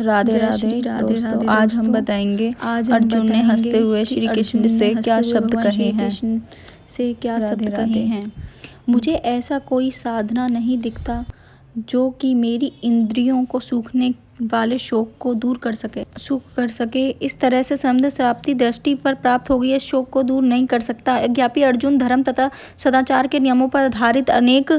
राधे राधे दोस्तों, आज हम बताएंगे अर्जुन ने हंसते हुए श्री कृष्ण से क्या शब्द कहे हैं। मुझे ऐसा कोई साधना नहीं दिखता जो कि मेरी इंद्रियों को सूखने वाले शोक को दूर कर सके। इस तरह से समुद्र प्राप्ति दृष्टि पर प्राप्त होगी, यह शोक को दूर नहीं कर सकता। यज्ञापि अर्जुन धर्म तथा सदाचार के नियमों पर आधारित अनेक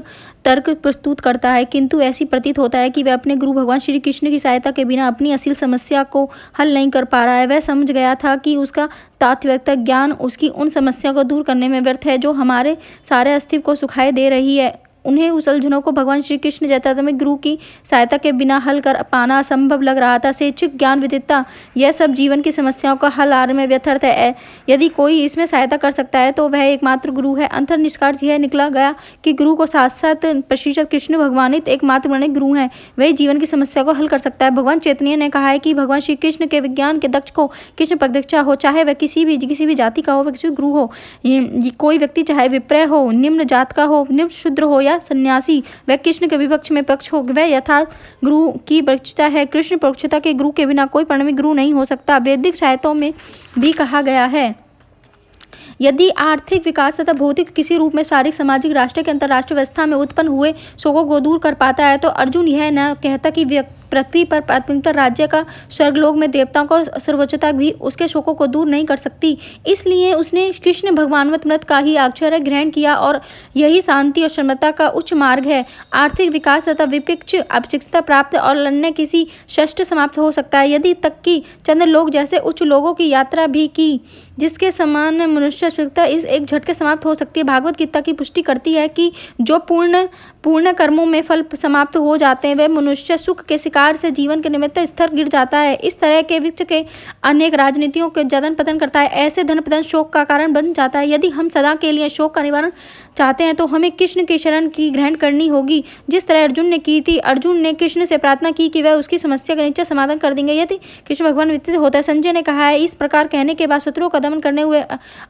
तर्क प्रस्तुत करता है, किंतु ऐसी प्रतीत होता है कि वह अपने गुरु भगवान श्री कृष्ण की सहायता के बिना अपनी असील समस्या को हल नहीं कर पा रहा है। वह समझ गया था कि उसका तात्विक ज्ञान उसकी उन समस्या को दूर करने में व्यर्थ है जो हमारे सारे अस्तित्व को सुखाए दे रही है। उन्हें उस उलझनों को भगवान श्री कृष्ण चैतन्य गुरु की सहायता के बिना हल कर पाना असंभव लग रहा था। शैक्षिक ज्ञान विदिता यह सब जीवन की समस्याओं का हल आने में व्यर्थ है। यदि कोई इसमें सहायता कर सकता है तो वह एकमात्र गुरु है। अंतर निष्कर्ष यह निकला गया कि गुरु को साक्षात प्रतिशत कृष्ण भगवानित एकमात्र माने गुरु हैं। वही जीवन की समस्या को हल कर सकता है। भगवान चैतन्य ने कहा है कि भगवान श्री कृष्ण के विज्ञान के दक्ष को कृष्ण प्रदीक्षा हो, चाहे वह किसी भी जाति का हो, वह किसी भी गुरु हो। कोई व्यक्ति चाहे विप्रय हो, निम्न जात का हो, निम्न शूद्र हो या सन्यासी, वह कृष्ण के विपक्ष में पक्ष हो, वह यथार्थ गुरु की पक्षता है। कृष्ण पक्षता के गुरु के बिना कोई परिणमी गुरु नहीं हो सकता। वैदिक साहित्यों में भी कहा गया है, यदि आर्थिक विकास तथा भौतिक किसी रूप में शारीरिक सामाजिक राष्ट्र के अंतर्राष्ट्रीय व्यवस्था में उत्पन्न हुए शोकों को दूर कर पाता है तो अर्जुन यह न कहता कि पृथ्वी पर प्राथमिकता राज्य का स्वर्गलोक में देवताओं को सर्वोच्चता भी उसके शोकों को दूर नहीं कर सकती। इसलिए उसने कृष्ण भगवानवत मृत का ही आश्चर्य ग्रहण किया और यही शांति और क्षमता का उच्च मार्ग है। आर्थिक विकास तथा विपक्ष अभिषिक्तता प्राप्त और लड़ने किसी शस्त्र समाप्त हो सकता है, यदि तक कि चंद्रलोक जैसे उच्च लोगों की यात्रा भी की, जिसके समान मनुष्य स्वीकृता इस एक झटके समाप्त हो सकती है। भागवत गीता की पुष्टि करती है कि जो पूर्ण कर्मों में फल समाप्त हो जाते हैं वह मनुष्य सुख के शिकार से जीवन के निमित्त स्तर गिर जाता है। इस तरह के विच के अनेक राजनीतियों के जदन पतन करता है। ऐसे धन पतन शोक का कारण बन जाता है। यदि हम सदा के लिए शोक का निवारण चाहते हैं तो हमें कृष्ण की शरण की ग्रहण करनी होगी, जिस तरह अर्जुन ने की थी। अर्जुन ने कृष्ण से प्रार्थना की कि वह उसकी समस्या का निश्चय समाधान कर देंगे यदि कृष्ण भगवान विदित होता है। संजय ने कहा है, इस प्रकार कहने के बाद शत्रुओं का दमन करने हुए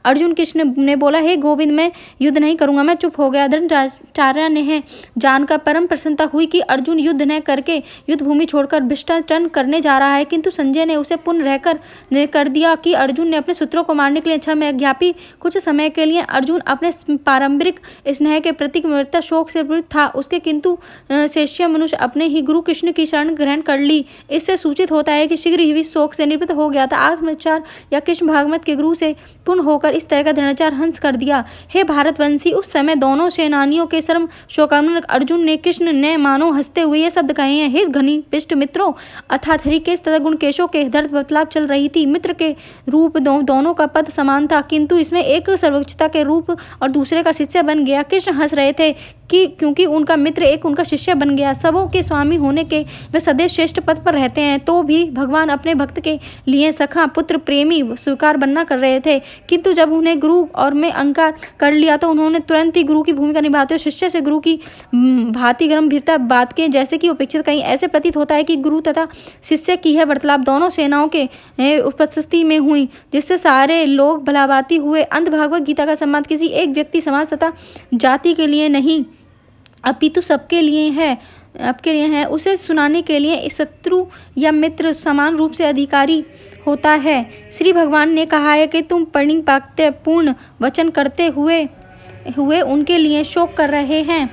अर्जुन कृष्ण ने बोला, हे गोविंद, मैं युद्ध नहीं करूंगा। मैं चुप हो गया। धर्मचार्य ने जानकर परम प्रसन्नता हुई कि अर्जुन युद्ध न करके युद्ध भूमि छोड़कर भिक्षाटन करने जा रहा है, किंतु संजय ने उसे पुनः रहकर कर दिया कि अर्जुन ने अपने शत्रुओं को मारने के लिए इच्छा में अज्ञापी कुछ समय के लिए अर्जुन अपने पारंपरिक स्नेह के प्रतीक मृता शोक से पीड़ित था उसके, किंतु शिष्य मनुष्य अपने ही गुरु कृष्ण की शरण ग्रहण कर ली। इससे सूचित होता है कि शीघ्र ही शोक से निवृत्त हो गया था। आत्मचार या कृष्ण भागवत के गुरु से पूर्ण होकर इस तरह का दृढ़ाचार हंस कर दिया। हे भारतवंशी, उस समय दोनों सेनानियों के श्रम शोकाकुल अर्जुन ने कृष्ण ने मानो हंसते हुए ये शब्द कहे हैं, हे घनी पिष्ट मित्रों, अर्थात हरिकेश तथा गुणकेशों के दर्द बतलाव चल रही थी। मित्र के रूप दोनों का पद समान था, किंतु इसमें एक सर्वोच्चता के रूप और दूसरे का शिष्य बन गया। कृष्ण हंस रहे थे कि क्योंकि उनका मित्र एक उनका शिष्य बन गया। सबों के स्वामी होने के वे सदैव श्रेष्ठ पद पर रहते हैं, तो भी भगवान अपने भक्त के लिए सखा पुत्र प्रेमी स्वीकार बनना कर रहे थे, किंतु जब उन्हें गुरु और में अंकार कर लिया तो उन्होंने तुरंत ही गुरु की भूमिका निभाते हुए शिष्य से गुरु की भांति गंभीरता बात के जैसे कि उपेक्षित कहीं। ऐसे प्रतीत होता है कि गुरु तथा शिष्य की है वार्तालाप दोनों सेनाओं के उपस्थिति में हुई, जिससे सारे लोग भलाभांति हुए। अंत भागवत गीता का सम्मान किसी एक व्यक्ति समाज तथा जाति के लिए नहीं अपितु सबके लिए है, आपके लिए है। उसे सुनाने के लिए शत्रु या मित्र समान रूप से अधिकारी होता है। श्री भगवान ने कहा है कि तुम परिपाक्यपूर्ण वचन करते हुए उनके लिए शोक कर रहे हैं,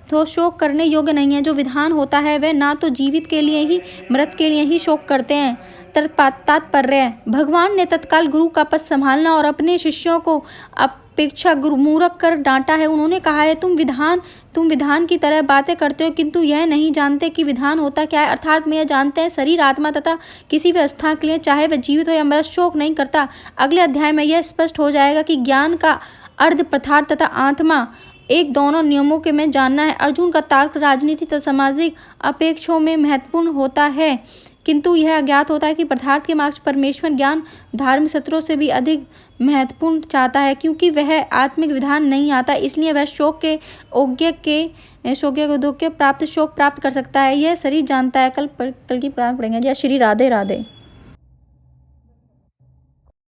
तो शोक करने योग्य नहीं है। जो विधान होता है वह ना तो जीवित के लिए ही मृत के लिए ही शोक करते हैं। तात्पर्य, भगवान ने तत्काल गुरु का पद संभालना और अपने शिष्यों को अपेक्षा गुरुमूर्ख कर डांटा है। उन्होंने कहा है, तुम विधान की तरह बातें करते हो, किंतु यह नहीं जानते कि विधान होता क्या है। अर्थात में यह जानते हैं शरीर आत्मा तथा किसी भी अवस्था के लिए चाहे वह जीवित हो या मृत शोक नहीं करता। अगले अध्याय में यह स्पष्ट हो जाएगा कि ज्ञान का अर्ध पदार्थ तथा आत्मा एक दोनों नियमों के में जानना है। अर्जुन का तर्क राजनीति तथा सामाजिक अपेक्षाओं में महत्वपूर्ण होता है, किंतु यह अज्ञात होता है कि पदार्थ के मार्ग परमेश्वर ज्ञान धार्मिक शत्रुओं से भी अधिक महत्वपूर्ण चाहता है, क्योंकि वह आत्मिक विधान नहीं आता, इसलिए वह शोक के प्राप्त शोक प्राप्त कर सकता है। यह शरीर जानता है। कल की प्राप्त पढ़ेंगे। जय श्री राधे राधे।